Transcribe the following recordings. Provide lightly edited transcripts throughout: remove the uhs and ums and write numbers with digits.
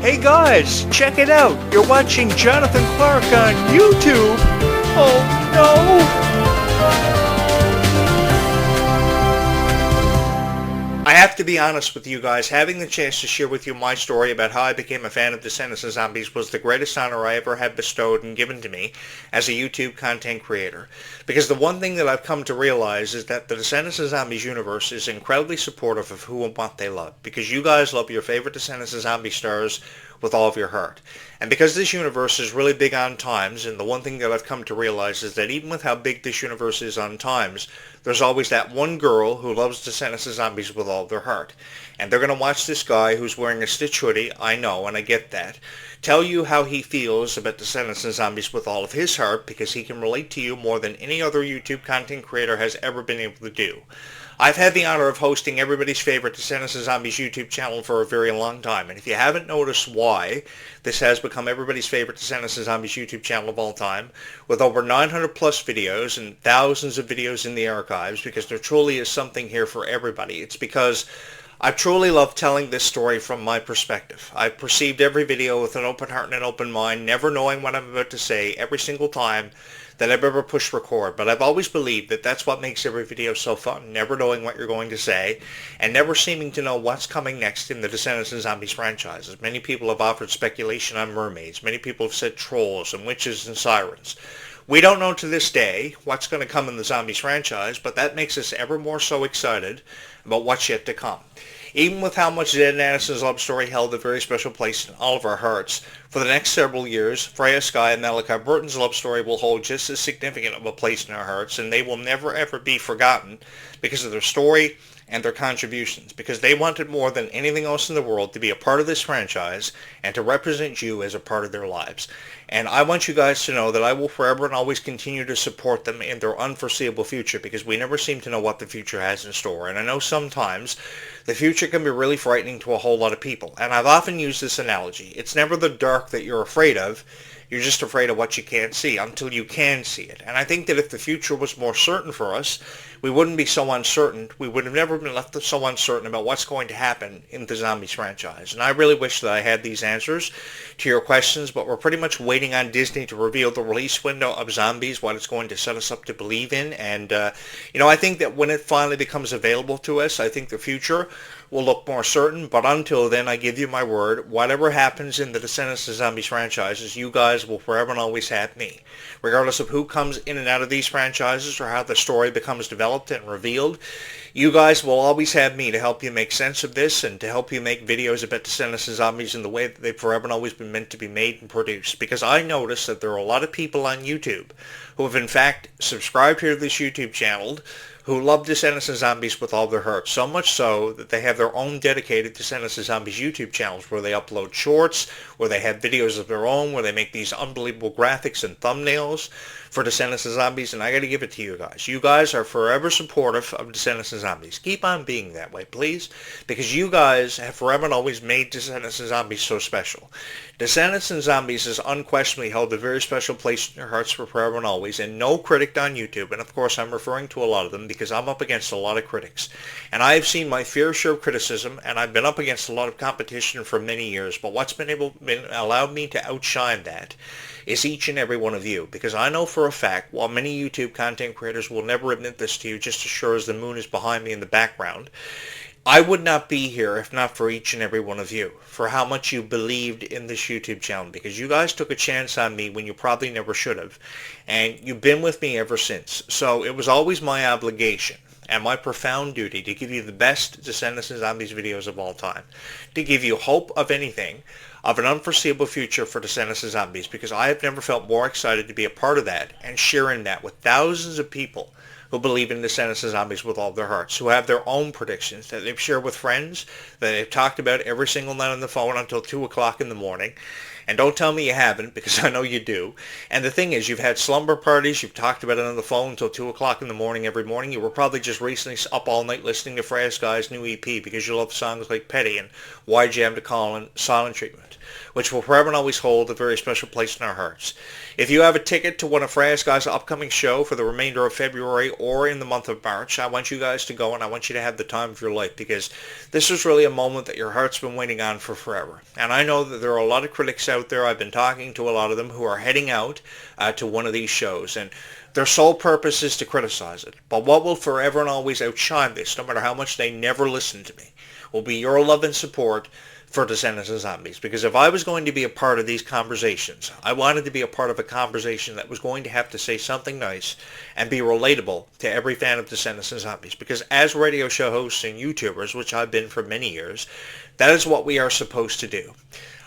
Hey guys, check it out. You're watching Jonathan Clarke on YouTube. Oh no! I have to be honest with you guys, having the chance to share with you my story about how I became a fan of Descendants of Zombies was the greatest honor I ever had bestowed and given to me as a YouTube content creator. Because the one thing that I've come to realize is that the Descendants of Zombies universe is incredibly supportive of who and what they love. Because you guys love your favorite Descendants of Zombie stars with all of your heart. And because this universe is really big on times, and the one thing that I've come to realize is that even with how big this universe is on times, there's always that one girl who loves Descendants of Zombies with all of their heart. And they're going to watch this guy who's wearing a Stitch hoodie, I know, and I get that, tell you how he feels about Descendants of Zombies with all of his heart, because he can relate to you more than any other YouTube content creator has ever been able to do. I've had the honor of hosting everybody's favorite Descendants of Zombies YouTube channel for a very long time, and if you haven't noticed why, this has become everybody's favorite Descendants of Zombies YouTube channel of all time, with over 900 plus videos and thousands of videos in the archives, because there truly is something here for everybody. It's because I truly love telling this story from my perspective. I've perceived every video with an open heart and an open mind, never knowing what I'm about to say every single time that I've ever pushed record, but I've always believed that that's what makes every video so fun, never knowing what you're going to say, and never seeming to know what's coming next in the Descendants of Zombies franchises. Many people have offered speculation on mermaids, many people have said trolls and witches and sirens. We don't know to this day what's going to come in the Zombies franchise, but that makes us ever more so excited about what's yet to come. Even with how much Zed and Aniston's love story held a very special place in all of our hearts, for the next several years, Freya Skye and Malachi Burton's love story will hold just as significant of a place in our hearts, and they will never ever be forgotten because of their story and their contributions, because they wanted more than anything else in the world to be a part of this franchise and to represent you as a part of their lives. And I want you guys to know that I will forever and always continue to support them in their unforeseeable future, because we never seem to know what the future has in store. And I know sometimes the future can be really frightening to a whole lot of people. And I've often used this analogy. It's never the dark that you're afraid of. You're just afraid of what you can't see until you can see it. And I think that if the future was more certain for us, we wouldn't be so uncertain. We would have never been left so uncertain about what's going to happen in the Zombies franchise. And I really wish that I had these answers to your questions, but we're pretty much waiting on Disney to reveal the release window of Zombies, what it's going to set us up to believe in. And, I think that when it finally becomes available to us, I think the future will look more certain. But until then, I give you my word, whatever happens in the Descendants of Zombies franchises, you guys will forever and always have me. Regardless of who comes in and out of these franchises or how the story becomes developed and revealed, you guys will always have me to help you make sense of this and to help you make videos about Descendants of Zombies in the way that they've forever and always been meant to be made and produced. Because I notice that there are a lot of people on YouTube who have in fact subscribed here to this YouTube channel who love Descendants of Zombies with all their heart, so much so that they have their own dedicated Descendants of Zombies YouTube channels where they upload shorts, where they have videos of their own, where they make these unbelievable graphics and thumbnails for Descendants of Zombies, and I got to give it to you guys. You guys are forever supportive of Descendants of Zombies. Keep on being that way, please, because you guys have forever and always made Descendants of Zombies so special. Descendants of Zombies has unquestionably held a very special place in your hearts for forever and always, and no critic on YouTube, and of course I'm referring to a lot of them because I'm up against a lot of critics. And I've seen my fair share of criticism, and I've been up against a lot of competition for many years, but what's been allowed me to outshine that is each and every one of you, because I know for a fact, while many YouTube content creators will never admit this to you just as sure as the moon is behind me in the background, I would not be here if not for each and every one of you, for how much you believed in this YouTube channel, because you guys took a chance on me when you probably never should have, and you've been with me ever since. So it was always my obligation and my profound duty to give you the best Descendants of Zombies videos of all time, to give you hope of anything, of an unforeseeable future for Descendants of Zombies, because I have never felt more excited to be a part of that and sharing that with thousands of people who believe in Descendants of Zombies with all their hearts, who have their own predictions that they've shared with friends, that they've talked about every single night on the phone until 2 o'clock in the morning. And don't tell me you haven't, because I know you do. And the thing is, you've had slumber parties, you've talked about it on the phone until 2 o'clock in the morning every morning. You were probably just recently up all night listening to Freya Skye's new EP because you love songs like Petty and Why Jam to Call and Silent Treatment, which will forever and always hold a very special place in our hearts. If you have a ticket to one of Freya Skye's upcoming show for the remainder of February or in the month of March, I want you guys to go and I want you to have the time of your life, because this is really a moment that your heart's been waiting on for forever. And I know that there are a lot of critics out there. I've been talking to a lot of them who are heading out to one of these shows, and their sole purpose is to criticize it. But what will forever and always outshine this, no matter how much they never listen to me, will be your love and support for Descendants and Zombies. Because if I was going to be a part of these conversations, I wanted to be a part of a conversation that was going to have to say something nice and be relatable to every fan of Descendants and Zombies. Because as radio show hosts and YouTubers, which I've been for many years, that is what we are supposed to do.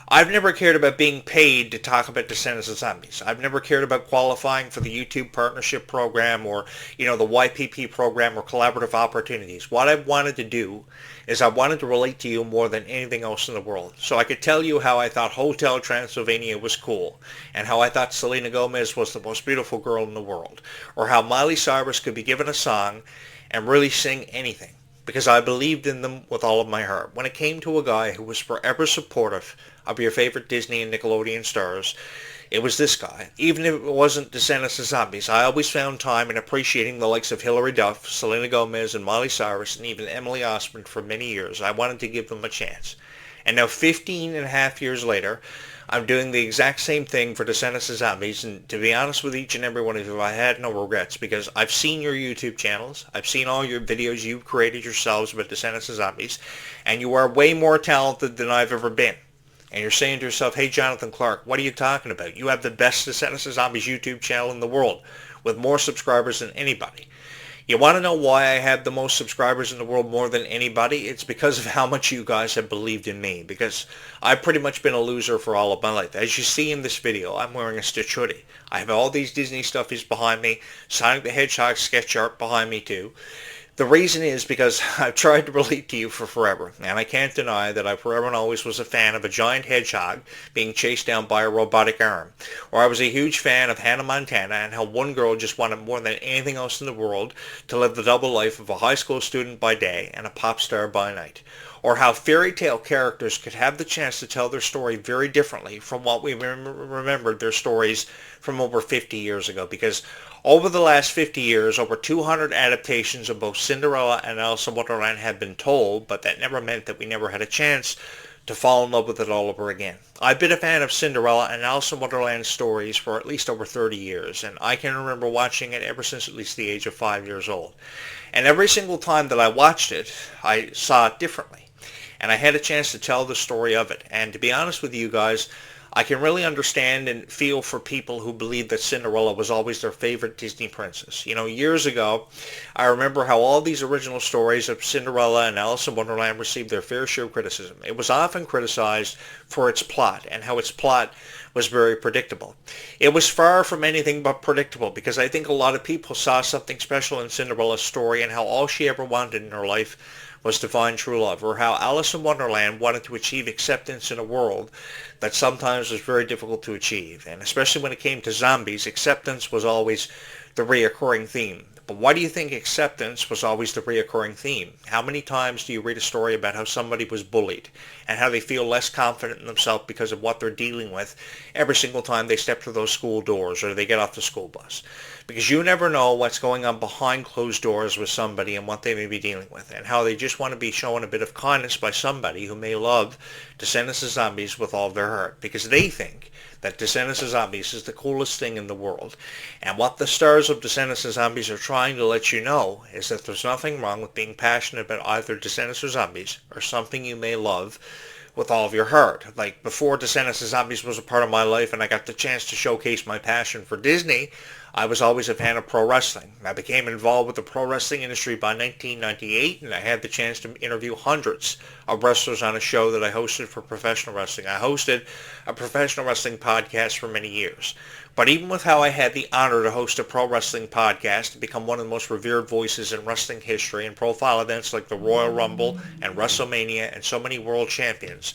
I've never cared about being paid to talk about Descendants of Zombies. I've never cared about qualifying for the YouTube Partnership Program or, the YPP program or collaborative opportunities. What I wanted to do is I wanted to relate to you more than anything else in the world. So I could tell you how I thought Hotel Transylvania was cool, and how I thought Selena Gomez was the most beautiful girl in the world, or how Miley Cyrus could be given a song and really sing anything, because I believed in them with all of my heart. When it came to a guy who was forever supportive of your favorite Disney and Nickelodeon stars, it was this guy. Even if it wasn't Descendants of Zombies, I always found time in appreciating the likes of Hilary Duff, Selena Gomez, and Miley Cyrus, and even Emily Osment for many years. I wanted to give them a chance. And now 15 and a half years later, I'm doing the exact same thing for Descendants of Zombies, and to be honest with each and every one of you, I had no regrets, because I've seen your YouTube channels, I've seen all your videos you've created yourselves about Descendants of Zombies, and you are way more talented than I've ever been. And you're saying to yourself, hey Jonathan Clarke, what are you talking about? You have the best Descendants of Zombies YouTube channel in the world, with more subscribers than anybody. You want to know why I have the most subscribers in the world more than anybody? It's because of how much you guys have believed in me, because I've pretty much been a loser for all of my life. As you see in this video, I'm wearing a Stitch hoodie. I have all these Disney stuffies behind me, Sonic the Hedgehog sketch art behind me too. The reason is because I've tried to relate to you for forever, and I can't deny that I forever and always was a fan of a giant hedgehog being chased down by a robotic arm. Or I was a huge fan of Hannah Montana, and how one girl just wanted more than anything else in the world to live the double life of a high school student by day and a pop star by night. Or how fairy tale characters could have the chance to tell their story very differently from what we remembered their stories from over 50 years ago. Because over the last 50 years, over 200 adaptations of both Cinderella and Alice in Wonderland have been told, but that never meant that we never had a chance to fall in love with it all over again. I've been a fan of Cinderella and Alice in Wonderland stories for at least over 30 years, and I can remember watching it ever since at least the age of 5 years old. And every single time that I watched it, I saw it differently. And I had a chance to tell the story of it. And to be honest with you guys, I can really understand and feel for people who believe that Cinderella was always their favorite Disney princess. Years ago, I remember how all these original stories of Cinderella and Alice in Wonderland received their fair share of criticism. It was often criticized for its plot, and how its plot was very predictable. It was far from anything but predictable, because I think a lot of people saw something special in Cinderella's story, and how all she ever wanted in her life was to find true love, or how Alice in Wonderland wanted to achieve acceptance in a world that sometimes was very difficult to achieve. And especially when it came to zombies, acceptance was always the reoccurring theme. But why do you think acceptance was always the reoccurring theme? How many times do you read a story about how somebody was bullied and how they feel less confident in themselves because of what they're dealing with every single time they step through those school doors or they get off the school bus? Because you never know what's going on behind closed doors with somebody and what they may be dealing with, and how they just want to be shown a bit of kindness by somebody who may love Descendants of Zombies with all their heart, because they think that Descendants of Zombies is the coolest thing in the world. And what the stars of Descendants of Zombies are trying to let you know is that there's nothing wrong with being passionate about either Descendants or Zombies, or something you may love with all of your heart. Like, before Descendants of Zombies was a part of my life and I got the chance to showcase my passion for Disney, I was always a fan of pro wrestling. I became involved with the pro wrestling industry by 1998, and I had the chance to interview hundreds of wrestlers on a show that I hosted for professional wrestling. I hosted a professional wrestling podcast for many years. But even with how I had the honor to host a pro wrestling podcast and become one of the most revered voices in wrestling history and profile events like the Royal Rumble and WrestleMania and so many world champions,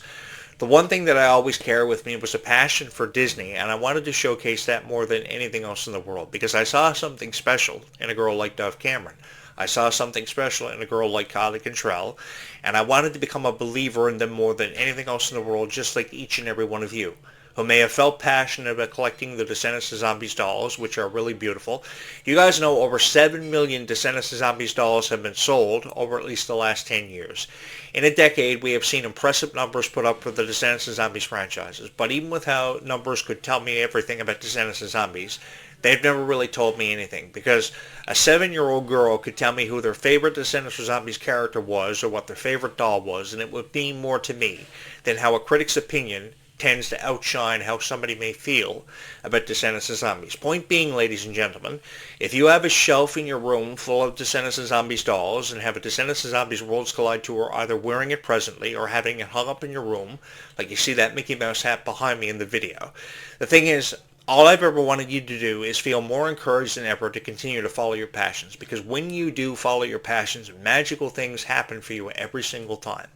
the one thing that I always carried with me was a passion for Disney, and I wanted to showcase that more than anything else in the world, because I saw something special in a girl like Dove Cameron. I saw something special in a girl like Kylie Cantrell, and I wanted to become a believer in them more than anything else in the world, just like each and every one of you. who may have felt passionate about collecting the Descendants of Zombies dolls, which are really beautiful. You guys know over 7 million Descendants of Zombies dolls have been sold over at least the last 10 years. In a decade, we have seen impressive numbers put up for the Descendants of Zombies franchises, but even with how numbers could tell me everything about Descendants of Zombies, they've never really told me anything, because a 7-year-old girl could tell me who their favorite Descendants of Zombies character was or what their favorite doll was, and it would mean more to me than how a critic's opinion tends to outshine how somebody may feel about Descendants of Zombies. Point being, ladies and gentlemen, if you have a shelf in your room full of Descendants of Zombies dolls and have a Descendants of Zombies Worlds Collide tour either wearing it presently or having it hung up in your room, like you see that Mickey Mouse hat behind me in the video, the thing is, all I've ever wanted you to do is feel more encouraged than ever to continue to follow your passions, because when you do follow your passions, magical things happen for you every single time.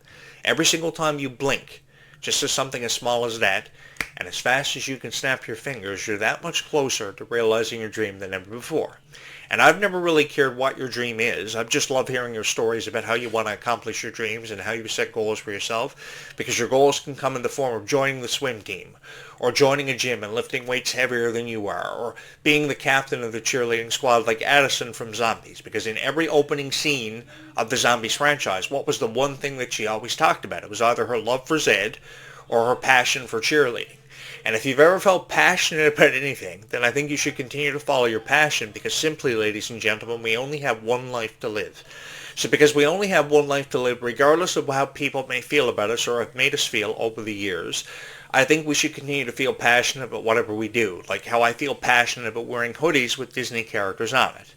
Every single time you blink, just as something as small as that, and as fast as you can snap your fingers, you're that much closer to realizing your dream than ever before. And I've never really cared what your dream is. I just love hearing your stories about how you want to accomplish your dreams and how you set goals for yourself, because your goals can come in the form of joining the swim team, or joining a gym and lifting weights heavier than you are, or being the captain of the cheerleading squad like Addison from Zombies, because in every opening scene of the Zombies franchise, what was the one thing that she always talked about? It was either her love for Zed or her passion for cheerleading. And if you've ever felt passionate about anything, then I think you should continue to follow your passion, because simply, ladies and gentlemen, we only have one life to live. So because we only have one life to live, regardless of how people may feel about us or have made us feel over the years, I think we should continue to feel passionate about whatever we do, like how I feel passionate about wearing hoodies with Disney characters on it.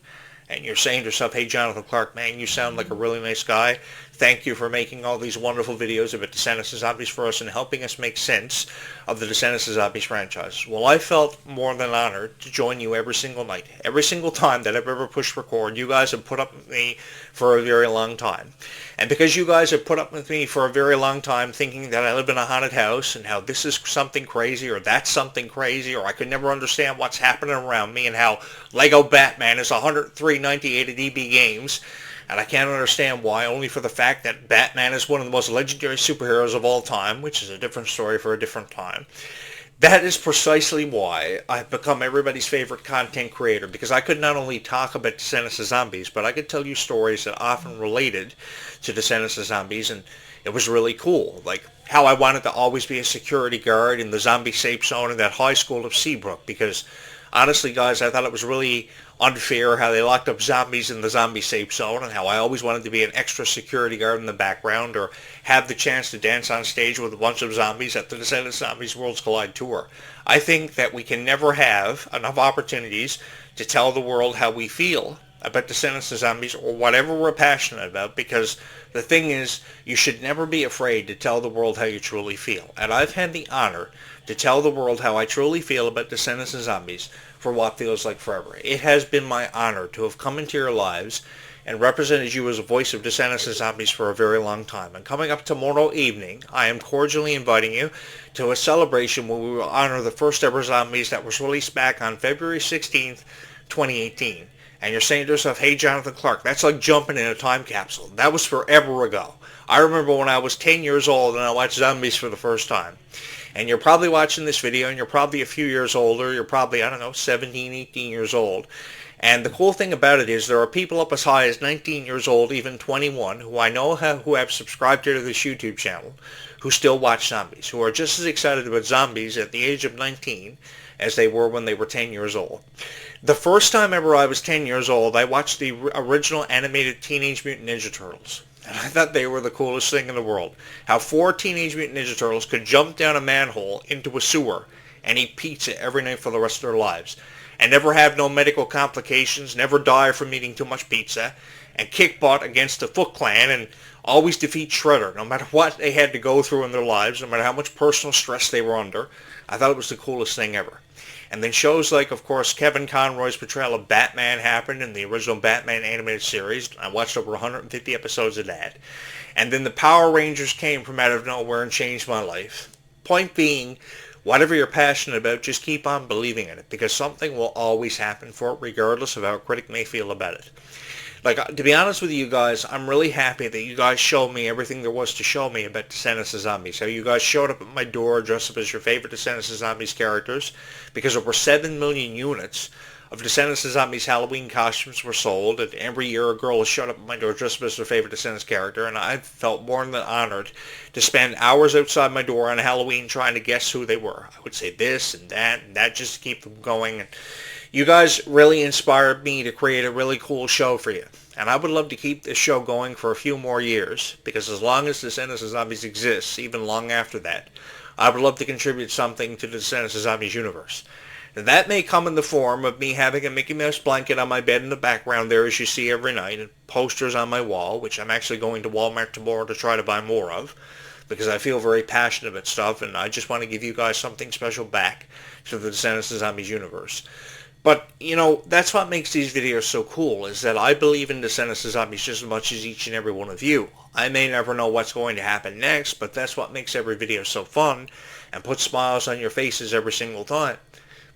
And you're saying to yourself, hey, Jonathan Clarke, man, you sound like a really nice guy. Thank you for making all these wonderful videos about Descendants of Zombies for us and helping us make sense of the Descendants of Zombies franchise. Well, I felt more than honored to join you every single night. Every single time that I've ever pushed record, you guys have put up with me for a very long time. And because you guys have put up with me for a very long time thinking that I live in a haunted house and how this is something crazy or that's something crazy or I could never understand what's happening around me and how Lego Batman is 103.98 at EB Games, and I can't understand why, only for the fact that Batman is one of the most legendary superheroes of all time, which is a different story for a different time. That is precisely why I've become everybody's favorite content creator, because I could not only talk about Descendants of Zombies, but I could tell you stories that often related to Descendants of Zombies, and it was really cool. Like how I wanted to always be a security guard in the zombie safe zone in that high school of Seabrook, because honestly, guys, I thought it was really unfair how they locked up zombies in the zombie safe zone, and how I always wanted to be an extra security guard in the background or have the chance to dance on stage with a bunch of zombies at the Descendants Zombies Worlds Collide tour. I think that we can never have enough opportunities to tell the world how we feel about Descendants of Zombies or whatever we're passionate about, because the thing is, you should never be afraid to tell the world how you truly feel. And I've had the honor to tell the world how I truly feel about Descendants of Zombies for what feels like forever. It has been my honor to have come into your lives and represented you as a voice of Descendants of Zombies for a very long time. And coming up tomorrow evening, I am cordially inviting you to a celebration where we will honor the first ever Zombies that was released back on February 16th, 2018. And you're saying to yourself, hey, Jonathan Clarke, that's like jumping in a time capsule. That was forever ago. I remember when I was 10 years old and I watched Zombies for the first time. And you're probably watching this video and you're probably a few years older. You're probably, 17, 18 years old. And the cool thing about it is there are people up as high as 19 years old, even 21, who I know who have subscribed to this YouTube channel, who still watch Zombies, who are just as excited about Zombies at the age of 19 as they were when they were 10 years old. The first time ever I was 10 years old, I watched the original animated Teenage Mutant Ninja Turtles. And I thought they were the coolest thing in the world. How 4 Teenage Mutant Ninja Turtles could jump down a manhole into a sewer and eat pizza every night for the rest of their lives. And never have no medical complications, never die from eating too much pizza, and kick butt against the Foot Clan, and always defeat Shredder, no matter what they had to go through in their lives, no matter how much personal stress they were under. I thought it was the coolest thing ever. And then shows like, of course, Kevin Conroy's portrayal of Batman happened in the original Batman animated series. I watched over 150 episodes of that. And then the Power Rangers came from out of nowhere and changed my life. Point being, whatever you're passionate about, just keep on believing in it, because something will always happen for it, regardless of how a critic may feel about it. Like, to be honest with you guys, I'm really happy that you guys showed me everything there was to show me about Descendants of Zombies. How you guys showed up at my door dressed up as your favorite Descendants of Zombies characters, because over 7 million units of Descendants of Zombies Halloween costumes were sold, and every year a girl has showed up at my door dressed up as their favorite Descendants character, and I felt more than honored to spend hours outside my door on Halloween trying to guess who they were. I would say this and that just to keep them going. And you guys really inspired me to create a really cool show for you. And I would love to keep this show going for a few more years, because as long as Descendants of Zombies exists, even long after that, I would love to contribute something to the Descendants of Zombies universe. And that may come in the form of me having a Mickey Mouse blanket on my bed in the background there, as you see every night, and posters on my wall, which I'm actually going to Walmart tomorrow to try to buy more of, because I feel very passionate about stuff, and I just want to give you guys something special back to the Descendants of Zombies universe. But, you know, that's what makes these videos so cool, is that I believe in Descendants of Zombies just as much as each and every one of you. I may never know what's going to happen next, but that's what makes every video so fun and puts smiles on your faces every single time.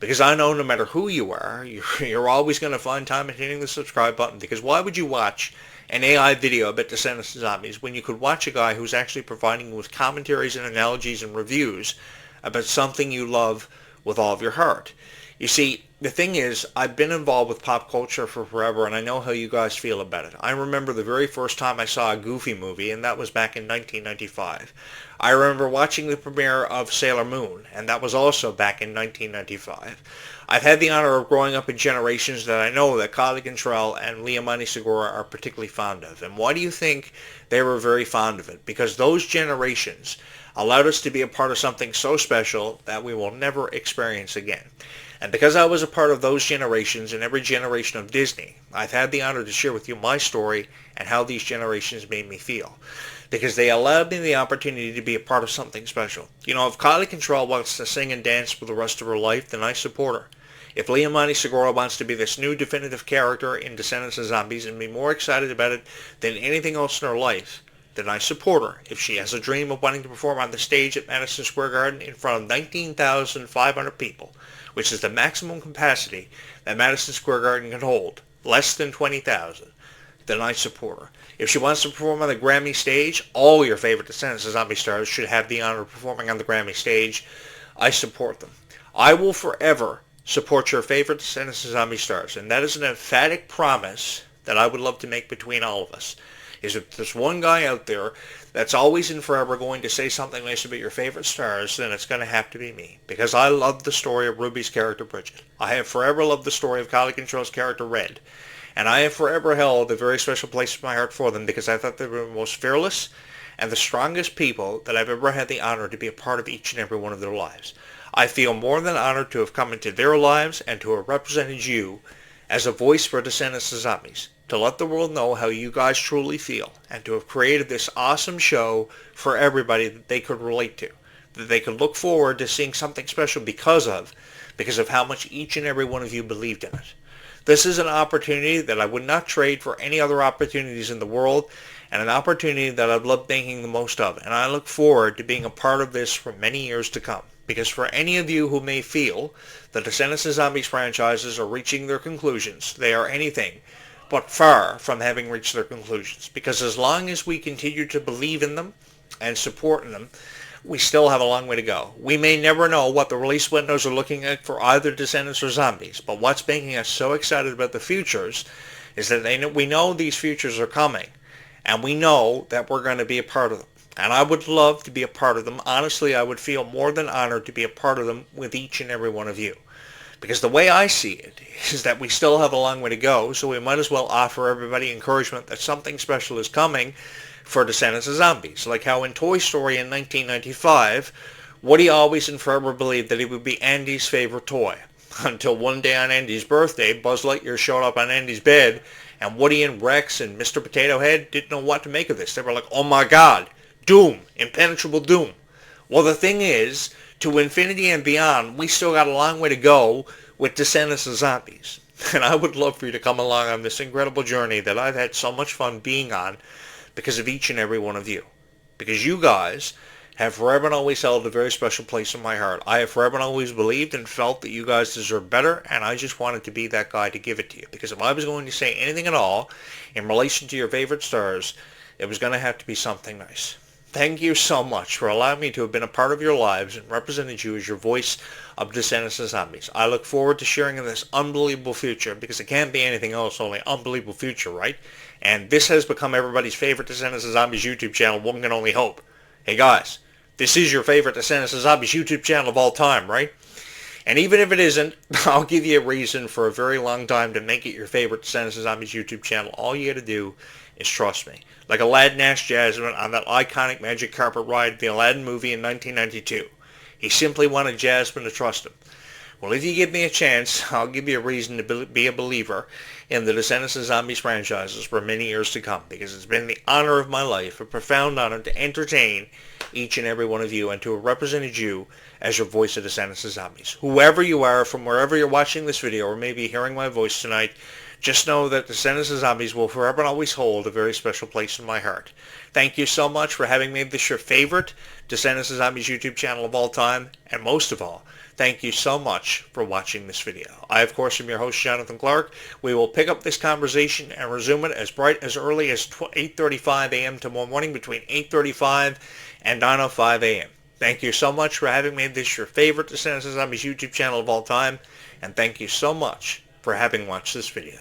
Because I know no matter who you are, you're always going to find time in hitting the subscribe button, because why would you watch an AI video about Descendants of Zombies when you could watch a guy who's actually providing you with commentaries and analogies and reviews about something you love with all of your heart? You see, the thing is, I've been involved with pop culture for forever, and I know how you guys feel about it. I remember the very first time I saw a Goofy movie, and that was back in 1995. I remember watching the premiere of Sailor Moon, and that was also back in 1995. I've had the honor of growing up in generations that I know that Kylie Cantrell and Leomani Segura are particularly fond of. And why do you think they were very fond of it? Because those generations allowed us to be a part of something so special that we will never experience again. And because I was a part of those generations and every generation of Disney, I've had the honor to share with you my story and how these generations made me feel. Because they allowed me the opportunity to be a part of something special. You know, if Kylie Cantrell wants to sing and dance for the rest of her life, then I support her. If Leomani Segura wants to be this new definitive character in Descendants of Zombies and be more excited about it than anything else in her life, then I support her. If she has a dream of wanting to perform on the stage at Madison Square Garden in front of 19,500 people, which is the maximum capacity that Madison Square Garden can hold, less than 20,000, then I support her. If she wants to perform on the Grammy stage, all your favorite Descendants of Zombie stars should have the honor of performing on the Grammy stage. I support them. I will forever support your favorite Descendants of Zombie stars, and that is an emphatic promise that I would love to make between all of us. Is if there's one guy out there that's always and forever going to say something nice about your favorite stars, then it's going to have to be me. Because I love the story of Ruby's character, Bridget. I have forever loved the story of Kylie Cantrell's character, Red. And I have forever held a very special place in my heart for them, because I thought they were the most fearless and the strongest people that I've ever had the honor to be a part of each and every one of their lives. I feel more than honored to have come into their lives and to have represented you as a voice for Descendants of Zombies, to let the world know how you guys truly feel, and to have created this awesome show for everybody that they could relate to, that they could look forward to seeing something special because of how much each and every one of you believed in it. This is an opportunity that I would not trade for any other opportunities in the world, and an opportunity that I've loved making the most of, and I look forward to being a part of this for many years to come. Because for any of you who may feel the Descendants of Zombies franchises are reaching their conclusions, they are anything but far from having reached their conclusions. Because as long as we continue to believe in them and support them, we still have a long way to go. We may never know what the release windows are looking at for either Descendants or Zombies, but what's making us so excited about the futures is that we know these futures are coming, and we know that we're going to be a part of them. And I would love to be a part of them. Honestly, I would feel more than honored to be a part of them with each and every one of you. Because the way I see it is that we still have a long way to go, so we might as well offer everybody encouragement that something special is coming for Descendants of Zombies. Like how in Toy Story in 1995, Woody always and forever believed that he would be Andy's favorite toy. Until one day on Andy's birthday, Buzz Lightyear showed up on Andy's bed, and Woody and Rex and Mr. Potato Head didn't know what to make of this. They were like, oh my God, doom, impenetrable doom. Well, the thing is, to infinity and beyond, we still got a long way to go with Descendants of Zombies. And I would love for you to come along on this incredible journey that I've had so much fun being on because of each and every one of you. Because you guys have forever and always held a very special place in my heart. I have forever and always believed and felt that you guys deserve better, and I just wanted to be that guy to give it to you. Because if I was going to say anything at all in relation to your favorite stars, it was going to have to be something nice. Thank you so much for allowing me to have been a part of your lives and represented you as your voice of Descendants and Zombies. I look forward to sharing in this unbelievable future, because it can't be anything else, only unbelievable future, right? And this has become everybody's favorite Descendants and Zombies YouTube channel. One can only hope. Hey guys, this is your favorite Descendants and Zombies YouTube channel of all time, right? And even if it isn't, I'll give you a reason for a very long time to make it your favorite Descendants and Zombies YouTube channel. All you got to do is trust me. Like Aladdin asked Jasmine on that iconic magic carpet ride, the Aladdin movie in 1992. He simply wanted Jasmine to trust him. Well, if you give me a chance, I'll give you a reason to be a believer in the Descendants and Zombies franchises for many years to come, because it's been the honor of my life, a profound honor, to entertain each and every one of you and to have represented you as your voice of Descendants and Zombies. Whoever you are, from wherever you're watching this video or maybe hearing my voice tonight, just know that Descendants and Zombies will forever and always hold a very special place in my heart. Thank you so much for having made this your favorite Descendants and Zombies YouTube channel of all time. And most of all, thank you so much for watching this video. I, of course, am your host, Jonathan Clarke. We will pick up this conversation and resume it as early as 8:35 a.m. tomorrow morning, between 8:35 and 9:05 a.m. Thank you so much for having made this your favorite Descendants and Zombies YouTube channel of all time. And thank you so much for having watched this video.